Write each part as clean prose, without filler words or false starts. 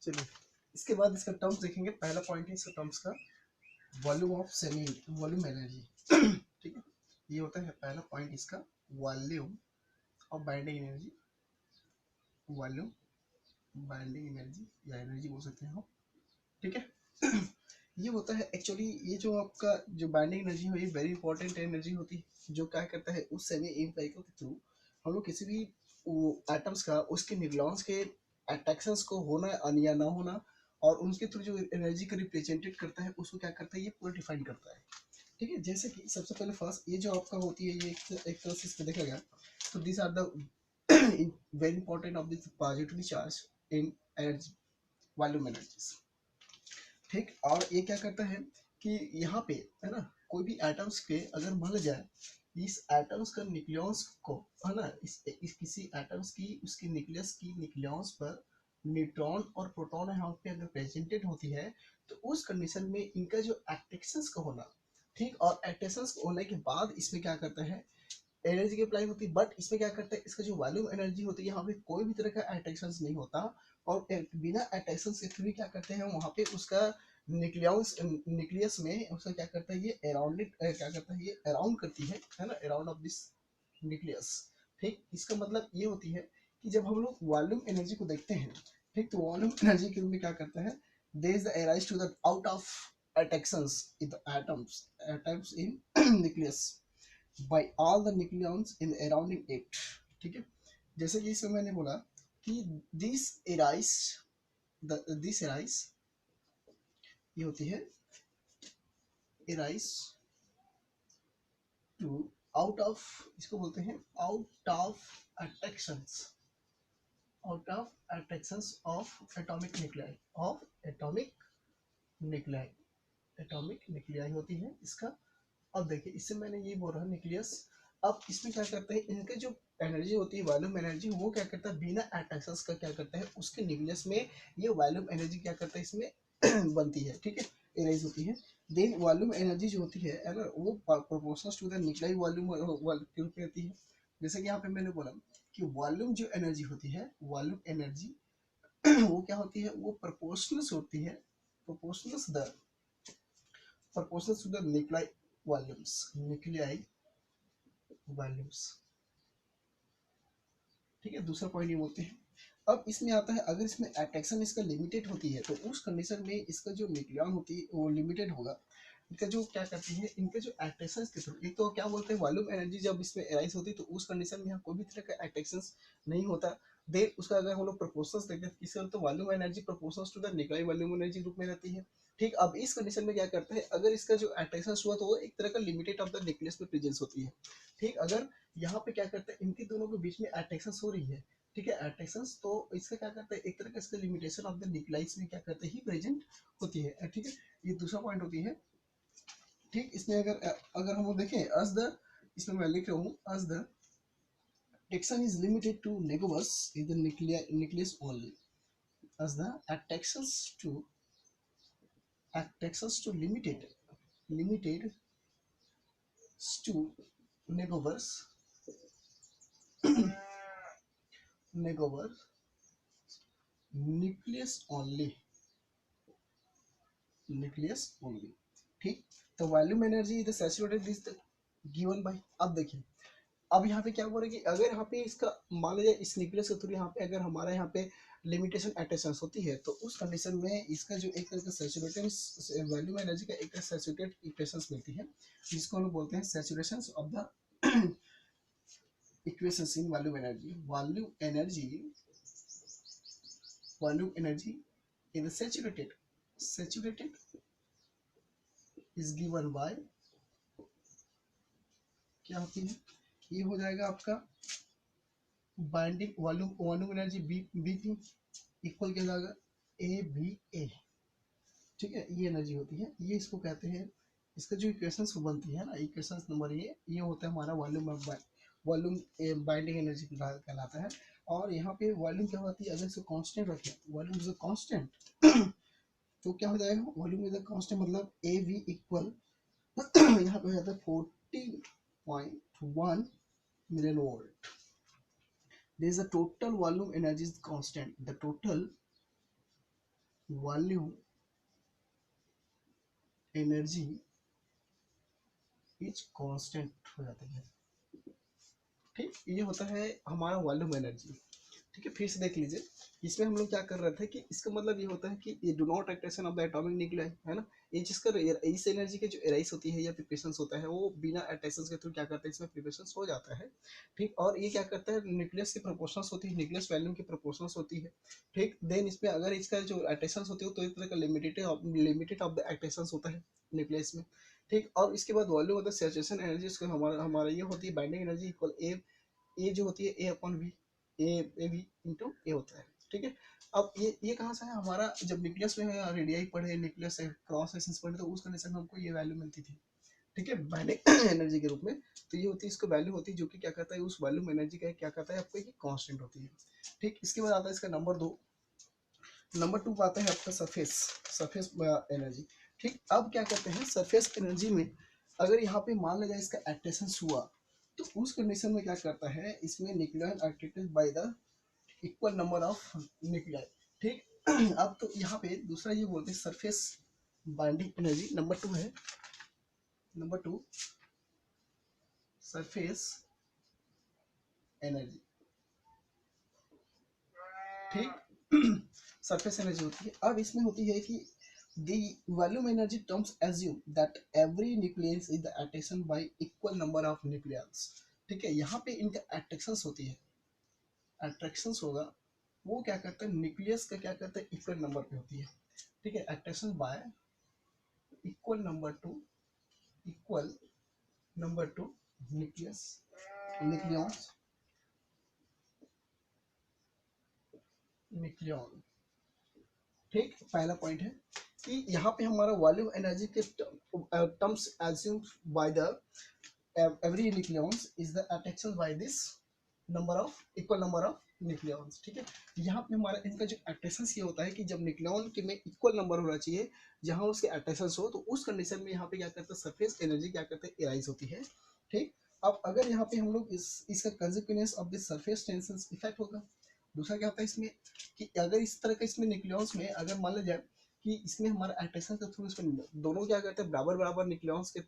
चलिए इसके बाद इसका टर्म्स देखेंगे। पहला पॉइंट है इसका टर्म्स का volume of semi volume energy. ठीक है, ये होता है पहला पॉइंट इसका volume of binding energy. Volume binding energy या एनर्जी बोल सकते हैं हम। ठीक है, ये होता है एक्चुअली, ये जो आपका जो बाइंडिंग एनर्जी है ये वेरी इंपॉर्टेंट एनर्जी होती है, जो क्या करता है उस सेमी एम्पिरिकल के थ्रू हम लोग किसी भी एटम्स का उसके न्यूक्लियॉन्स के अट्रैक्शंस को होना या ना होना और उनके थ्रू जो एनर्जी को रिप्रेजेंटेट करता है उसको क्या करता है ये पूरा डिफाइन करता है। ठीक है, जैसे कि सबसे पहले फर्स्ट ये जो आपका होती है ये एक तरह से इसमें देखा गया तो this are the very important of this positively charge in energy volume energies. ठीक, और ये क्या करता है कि यहाँ पे है ना कोई भी एटम्स के अगर मान जाए इस एटम्स का न्यूक्लियस को है ना इस किसी एटम्स की उसकी न्यूक्लियस की न्यूक्लियस पर न्यूट्रॉन और प्रोटॉन यहाँ पे अगर प्रेजेंटेड होती है तो उस कंडीशन में इनका जो एक्टिवेशंस का होना, ठीक, और एक्टिवेशंस होने के बाद इसमें क्या करता है एनर्जी की अप्लाई होती है। बट इसमें क्या करता है इसका जो वॉल्यूम एनर्जी होती है यहाँ पे कोई भी तरह का अट्रैक्शन नहीं होता और बिना अट्रैक्शन के थ्रू क्या करते हैं वहाँ पे उसका न्यूक्लियस में उसका क्या करता है ये अराउंड क्या करता है ये अराउंड करती है ना, अराउंड ऑफ दिस न्यूक्लियस। ठीक, इसका मतलब ये होती है कि जब हम लोग वॉल्यूम एनर्जी को देखते हैं, ठीक, तो वॉल्यूम एनर्जी के में क्या करता है there is the arise to the out of attractions in the atoms in nucleus by all the nucleons in surrounding it। ठीक है, जैसे कि इसमें मैंने बोला कि दिस एराइज दिस एराइज ये होती है एराइज टू आउट ऑफ, इसको बोलते हैं out of attractions, out of attractions of atomic nuclei, of atomic nuclei, atomic nuclei होती है इसका। अब देखिए इससे मैंने ये बोल रहा न्यूक्लियस, अब इसमें क्या करते हैं इनके जो एनर्जी होती है वॉल्यूम एनर्जी वो क्या करता है बिना अट्रैक्शंस का क्या करता है उसके न्यूक्लियस में ये वॉल्यूम एनर्जी क्या करता है इसमें बनती है। ठीक है, एराइज होती है। देन वॉल्यूम एनर्जी जो होती है ना वो proportional to the nuclei volume के रूप में आती है। जैसे कि यहाँ पे मैंने बोला कि वॉल्यूम जो एनर्जी होती है वॉल्यूम एनर्जी वो क्या होती है वो प्रोपोर्शनल होती है, proportional the proportional to the nuclei volumes, nuclei volumes। ठीक है, दूसरा पॉइंट ये बोलते हैं। अब इसमें आता है अगर इसमें अट्रैक्शन इसका लिमिटेड होती है तो उस कंडीशन में इसका जो न्यूक्लियन होती है वो लिमिटेड होगा। इनका जो क्या करती है इनके जो अट्रैक्शन के थ्रू एक तो क्या बोलते हैं वॉल्यूम एनर्जी जब इसमें एराइज होती है तो उस कंडीशन में यहाँ कोई भी तरह का अट्रैक्शन नहीं होता। देन उसका अगर हम लोग प्रोपोर्शंस देखते हैं किससे तो volume energy proportional to the nuclear volume energy रूप में रहती है। ठीक, अब इस कंडीशन में क्या करता है अगर इसका जो अट्रैक्शन हुआ तो वो एक तरह का लिमिटेड ऑफ द न्यूक्लियस में प्रेजेंस होती है। ठीक, अगर यहाँ पे क्या करता है इनके दोनों के बीच में अट्रैक्शन हो रही है, ठीक है अट्रैक्शंस, तो इसका क्या करता है एक तरह का इसका लिमिटेशन ऑफ द न्यूक्लियस में क्या करते ही प्रेजेंट होती है। ठीक है, ये दूसरा पॉइंट होती है। ठीक, इसमें अगर अगर हम देखें अस द, इसमें मैं लिख रहा हूँ us the attraction is limited to negatives in the nucleus only, as the attractions to limited to negatives negatives nucleus only। ठीक, तो volume energy is the saturated is the given by, अब देखिए अब यहाँ पे क्या बोल रहे हैं कि अगर यहाँ पे इसका मान लीजिए इस न्यूक्लियस के थ्रू यहाँ पे अगर हमारा यहाँ पे लिमिटेशन अटेंशन होती है तो उस कंडीशन में इसका जो एक तरह का सैचुरेटेड वॉल्यूम एनर्जी का एक सैचुरेटेड इक्वेशंस मिलती है जिसको हम लोग बोलते हैं saturations of the equations in volume energy in saturated is given by क्या होती है ये हो जाएगा आपका बाइंडिंग वॉल्यूम एनर्जी बी थी इक्वल क्या जाएगा ए बी ए। ठीक है, ये एनर्जी होती है, ये इसको कहते हैं इसका जो इक्वेशंस बनती है ना इक्वेशंस नंबर ये होता है हमारा वॉल्यूम बाइंडिंग एनर्जी कहलाता है। और यहाँ पे वॉल्यूम क्या होती है अगर इसको कांस्टेंट रखें वॉल्यूम इज अ कांस्टेंट तो क्या हो जाएगा वॉल्यूम इज अ कांस्टेंट मतलब ए वी इक्वल यहाँ पे हो जाता है 40.1 million volt. there is a total volume energy is constant, the total volume energy is constant हो जाती है। ठीक, ये होता है हमारा वॉल्यूम एनर्जी। ठीक है, फिर से देख लीजिए, इसमें हम लोग क्या कर रहे थे कि इसका मतलब ये होता है कि ये do not attraction of the atomic nuclei, है ना। ये जिसका इस एनर्जी के जो एराइज होती है या प्रिपरेशन होता है वो बिना अट्रैक्शन के थ्रू क्या करता है, इसमें प्रिपरेशन हो जाता है। ठीक, और ये क्या करता है, न्यूक्लियस की प्रोपोर्शंस होती है, न्यूक्लियस वैल्यूम की प्रोपोर्शंस होती है। ठीक, देन इसमें अगर इसका जो अट्रैक्शन होती है तो एक तरह का लिमिटेड ऑफ द अट्रैक्शन होता है न्यूक्लियस में। ठीक, और इसके बाद volume of the saturation energy, इसको हमारा हमारा ये होती है बाइंडिंग एनर्जी इक्वल ए जो होती है A upon V, A V into A होता है। ठीक है, अब ये कहाँ से है हमारा, जब न्यूक्लियस में रेडियाई पढ़े, न्यूक्लियस से क्रॉस सेक्शंस पढ़े, तो उस कंडीशन में हमको ये वैल्यू मिलती थी। ठीक है, बाइंडिंग एनर्जी के रूप में। तो ये होती है, इसको वैल्यू होती है जो कि क्या कहता है, उस वॉल्यूम एनर्जी का क्या कहता है आपको, ये कांस्टेंट होती है। ठीक, इसके बाद आता है इसका नंबर 2। नंबर 2 आता है आपका सरफेस एनर्जी। ठीक, अब क्या कहते हैं सरफेस एनर्जी में, अगर यहाँ पे मान लिया जाए इसका एट्रेशन हुआ, तो उस कंडीशन में क्या करता है, इसमें nuclear attracted by the equal number of nuclei. ठीक, अब तो यहाँ पे दूसरा ये बोलते हैं सरफेस बाइंडिंग एनर्जी नंबर 2 है। Number 2 surface energy. ठीक, सरफेस एनर्जी होती है। अब इसमें होती है कि the volume energy terms assume that every nucleus is the attraction by equal number of nucleons। ठीक है, यहाँ पे इनका अट्रैक्शंस होती है, अट्रैक्शंस होगा, वो क्या करता है न्यूक्लियस का क्या करता है इक्वल नंबर पे होती है। ठीक है, attraction by equal number to nucleus nucleons nucleon. ठीक, पहला पॉइंट है कि यहाँ पे हमारा वॉल्यूम एनर्जी के terms assumed by the every nucleons is the attraction by this equal number of nucleons. ठीक है, यहाँ पे हमारा इनका जो अट्रैक्शन ये होता है कि जब न्यूक्लियॉन के में इक्वल नंबर होना चाहिए, जहाँ उसके अट्रैक्शन हो, तो उस कंडीशन में यहाँ पे क्या करता है सरफेस एनर्जी क्या करते हैं एराइज होती है। ठीक, अब अगर यहाँ पे हम लोग इसका consequence of this surface tension effect होगा। दूसरा क्या होता है इसमें कि अगर इस तरह का इसमें न्यूक्लियॉन्स में अगर मान लिया जाए कि इसमें हमारा अट्रैक्शन के थ्रू इसमें दोनों क्या करते हैं बराबर बराबर न्यूक्लियॉन्स के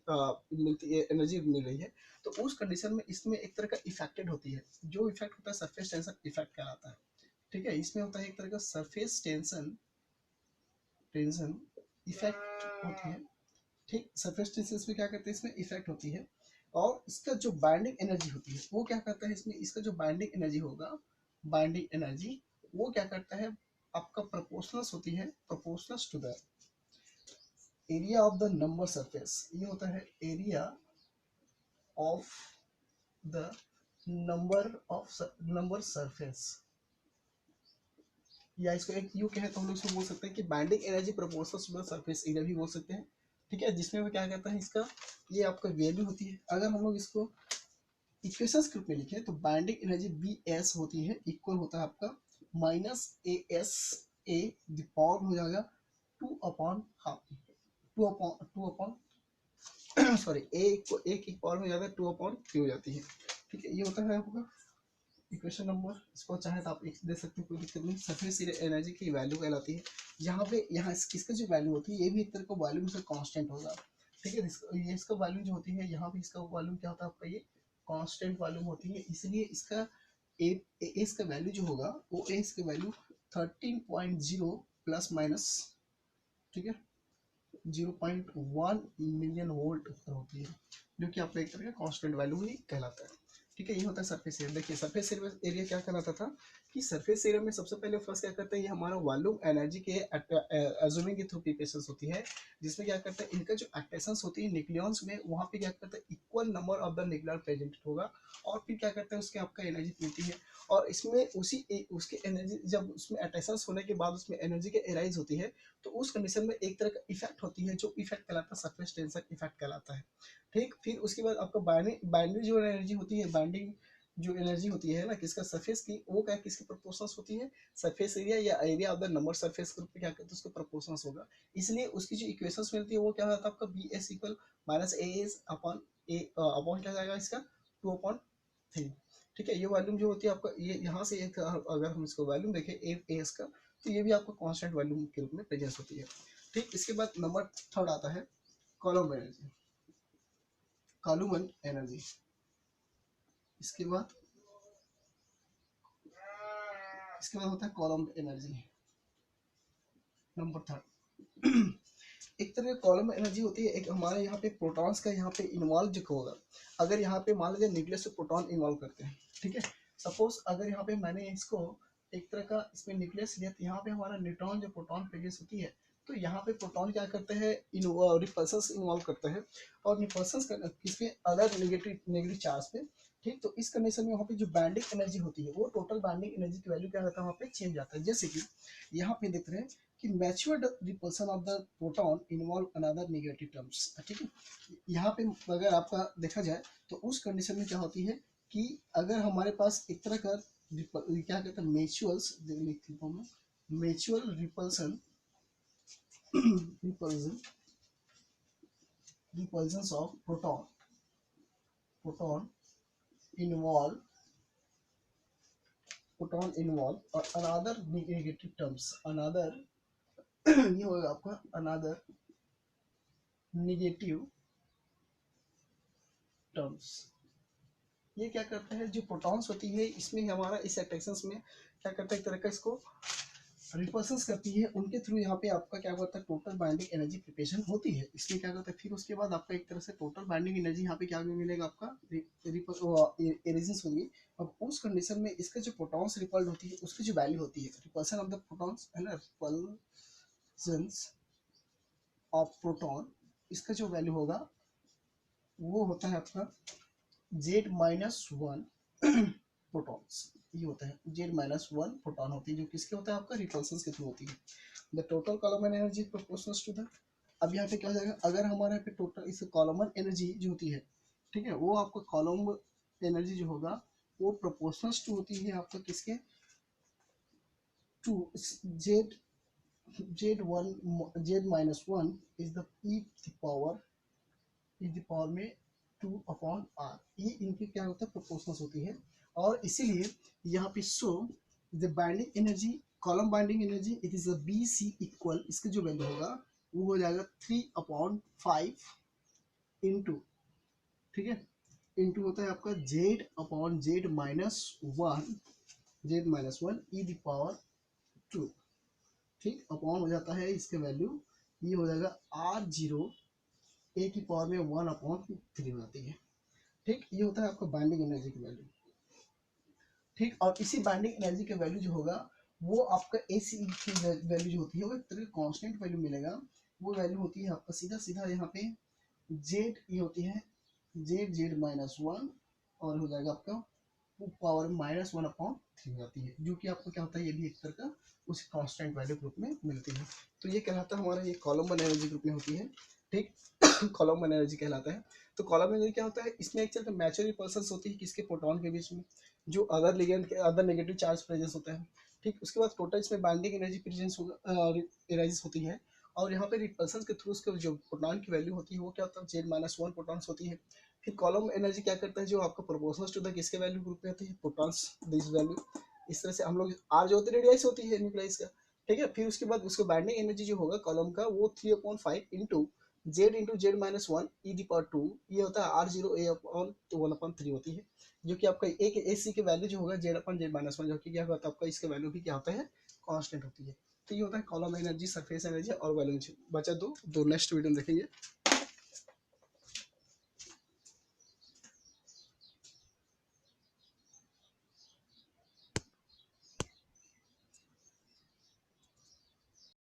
मिलती है, एनर्जी मिल रही है, तो उस कंडीशन में इसमें एक तरह का इफेक्टेड होती है, जो इफेक्ट होता है सरफेस टेंशन इफेक्ट कहलाता है। ठीक है, इसमें होता है एक तरह का सरफेस टेंशन टेंशन इफेक्ट होती है। ठीक, सरफेस टेंशन में क्या करते हैं इसमें इफेक्ट होती है, और इसका जो बाइंडिंग एनर्जी होती है वो क्या करता है इसमें, इसका जो बाइंडिंग एनर्जी होगा, बाइंडिंग एनर्जी वो क्या करता है आपका प्रोपोर्शनल होती है, proportional to the area of the number surface. ये होता है area of the number surface, या इसको एक यू कहे तो हम लोग इसको बोल सकते हैं कि binding energy proportional to the surface area भी बोल सकते हैं। ठीक है, जिसमें वो क्या कहता है इसका ये आपका वैल्यू होती है। अगर हम लोग इसको इक्वेशंस के रूप में लिखें तो बाइंडिंग एनर्जी बी एस होती है, इक्वल होता है आपका minus A S A the power हो जाएगा 2/हाफ, 2/, सॉरी ए की पावर में जाता है 2/3 हो जाती है। ठीक है, ये होता है आपका इक्वेशन नंबर। इसको चाहे तो आप दे सकते हैं, कोई दिक्कत नहीं। सरफेस एनर्जी की वैल्यू कहलाती है। यहाँ इसका जो वैल्यू होती है ये भी एक तरह का वॉल्यूम से कांस्टेंट होगा। ठीक है, ये इसका वैल्यू जो होती है यहाँ पे इसका वॉल्यूम क्या होता है आपका ये कांस्टेंट वॉल्यूम होती है, इसलिए इसका एस का वैल्यू जो होगा वो एस का वैल्यू 13.0 प्लस माइनस, ठीक है 0.1 मिलियन वोल्ट होती है, जो कि आपका एक तरह का कांस्टेंट वैल्यू ही कहलाता है। ठीक है, ये होता है सरफेस एरिया। देखिए सरफेस एरिया क्या कहलाता था कि सरफेस एरिया में सबसे पहले फर्स्ट क्या करता है, ये हमारा वॉल्यूम एनर्जी के एज्यूमिंग के थ्रू प्रिपरेशंस होती है, जिसमें क्या करता है इनका जो अट्रैक्शंस होती है न्यूक्लियॉन्स में, वहाँ पे क्या करता है equal number of the nuclear present होगा, और फिर क्या करता है उसके आपका एनर्जी मिलती है, और इसमें उसकी एनर्जी जब उसमें अट्रैक्शंस होने के बाद उसमें एनर्जी के एराइज होती है, तो उस कंडीशन में एक तरह का इफेक्ट होती है, जो इफेक्ट कहलाता है सरफेस टेंशन इफेक्ट कहलाता है। ठीक, फिर उसके बाद आपका बाइंडिंग जो एनर्जी होती है, बाइंडिंग जो एनर्जी होती है ना किसका सरफेस की, वो क्या किसकी प्रोपोर्शनल होती है सरफेस एरिया या area of the number surface group पे क्या करते हैं उसका प्रोपोर्शनल होगा। इसलिए उसकी जो इक्वेशंस मिलती है वो क्या होता है आपका B S equal minus A S upon A upon क्या जाएगा इसका 2/3। ठीक है, ये वॉल्यूम जो होती है आपका ये यहाँ से एक, अगर हम इसको वॉल्यूम देखें ए एस का, तो ये भी आपको कांस्टेंट वैल्यू के रूप में प्रेजेंस होती है। ठीक, इसके बाद नंबर थर्ड आता है कॉलम एनर्जी, कॉलम एनर्जी। इसके बाद होता है कॉलम एनर्जी नंबर थर्ड। एक तरह का कॉलम एनर्जी होती है, एक हमारे यहाँ पे प्रोटॉन्स का यहाँ पे इन्वॉल्व जो होगा, अगर यहाँ पे मान लीजिए न्यूक्लियस से प्रोटॉन इन्वॉल्व करते हैं, ठीक है, सपोज अगर यहाँ पे मैंने इसको एक तरह का इसमें न्यूक्लियस लिया, तो यहाँ पे हमारा न्यूट्रॉन जो प्रोटॉन प्रेजेंस होती है, तो यहाँ पे प्रोटॉन क्या करते हैं, रिपल्सन्स इन्वॉल्व करते हैं, और रिपल्सन्स किसमें, अदर नेगेटिव चार्ज पे। ठीक, तो इस कंडीशन में वहाँ पे जो बैंडिंग एनर्जी होती है, वो टोटल बैंडिंग एनर्जी की वैल्यू क्या रहता है, वहाँ पे चेंज आता है। जैसे कि यहाँ पे देख रहे हैं कि matured repulsion of the proton involve another negative terms. ठीक है, यहाँ पे अगर आपका देखा जाए तो उस कंडीशन में क्या होती है कि अगर हमारे पास एक तरह का क्या कहते हैं mutual repulsion repulsion repulsion of proton involve और अनदर नेगेटिव टर्म्स, अनदर ये होगा आपका अनदर नेगेटिव टर्म्स। ये क्या करता है, जो प्रोटॉन्स होती है इसमें हमारा इस अट्रैक्शन में क्या करता है, एक तरह का इसको रिपल्सन्स करती है, उनके थ्रू यहाँ पे आपका क्या होता है, टोटल बाइंडिंग एनर्जी प्रिपरेशन होती है। इसमें क्या करता है, फिर उसके बाद आपका एक तरह से टोटल बाइंडिंग एनर्जी यहाँ पे क्या मिलेगा, आपका एरेजेंस होगी। अब उस कंडीशन में इसका जो प्रोटॉन्स रिपल्ड होती है, उसकी जो वैल्यू होती है, रिपल्सन ऑफ द प्रोटॉन्स है ना, रिपल्सन्स ऑफ प्रोटॉन, इसका जो वैल्यू होगा वो होता है आपका Z-1 प्रोटॉन्स। ये होता है Z-1 प्रोटॉन होती है, जो किसके होता है, आपका रिपल्सन के थ्रू होती है। The total Coulomb energy proportional to the, अब यहाँ पे क्या हो जाएगा, अगर हमारे यहाँ पे टोटल इस कॉलम एनर्जी जो होती है, ठीक है, वो आपका कॉलम एनर्जी जो होगा वो प्रोपोर्शनल टू होती है आपका किसके, to Z-1 is the power में 2/r, ये इनकी क्या होता है, प्रोपोर्शनल होती है। और इसीलिए यहाँ पे show the binding energy, Coulomb binding energy it is B C equal, इसका जो वैल्यू होगा वो हो जाएगा 3/5 इंटू, ठीक है, इंटू होता है आपका Z/Z-1 ई द पावर 2, ठीक, अपॉन हो जाता है इसका वैल्यू, ये हो जाएगा R0 ए की पावर में 1/3 हो जाती है। ठीक, ये होता है आपका बाइंडिंग एनर्जी की वैल्यू। ठीक, और इसी बाइंडिंग एनर्जी का वैल्यू जो होगा वो आपका AC की वैल्यू जो होती है वो एक तरह कांस्टेंट वैल्यू मिलेगा। वो वैल्यू होती है आपका सीधा सीधा यहाँ पे Z, ये होती है Z-1 और हो जाएगा आपका पावर -1/3 हो जाती है, जो कि आपको क्या होता है, ये भी एक तरह का उस कांस्टेंट वैल्यू ग्रुप में मिलती है। तो ये कहलाता है हमारा, ये कॉलम एनर्जी ग्रुप में होती है। ठीक, कॉलम एनर्जी कहलाता है। तो कॉलम एनर्जी क्या होता है, इसमें एक तरह मैच्योर रिपल्सन्स होती है किसके, प्रोटॉन के बीच में, जो अदर लिगेंड के अदर नेगेटिव चार्ज प्रेजेंस होता है। ठीक, उसके बाद टोटल इसमें बाइंडिंग एनर्जी प्रेजेंस होगा, एनर्जी होती है। और यहाँ पे रिपल्सन के थ्रू उसके जो प्रोटॉन की वैल्यू होती है वो क्या होता है, Z-1 प्रोटॉन्स होती है। फिर कॉलम एनर्जी क्या करता है, जो आपका प्रोपोर्शनल टू द किसके वैल्यू ग्रुप में होती है, प्रोटॉन्स दिस वैल्यू। इस तरह से हम लोग आर जो होती है रेडियस होती है न्यूक्लियस का। ठीक है, फिर उसके बाद उसका बाइंडिंग एनर्जी जो होगा कॉलम का वो 3/5 into Z/Z-1 E the power 2, ये होता है R0 A/1/3 होती है, जो कि आपका एक AC के वैल्यू जो होगा Z/Z-1, जो कि क्या होता है आपका, इसके वैल्यू भी क्या होता है, कांस्टेंट होती है। तो ये होता है कॉलम एनर्जी, सरफेस एनर्जी और वैल्यू एनर्जी। बचा दो नेक्स्ट वीडियो में देखेंगे।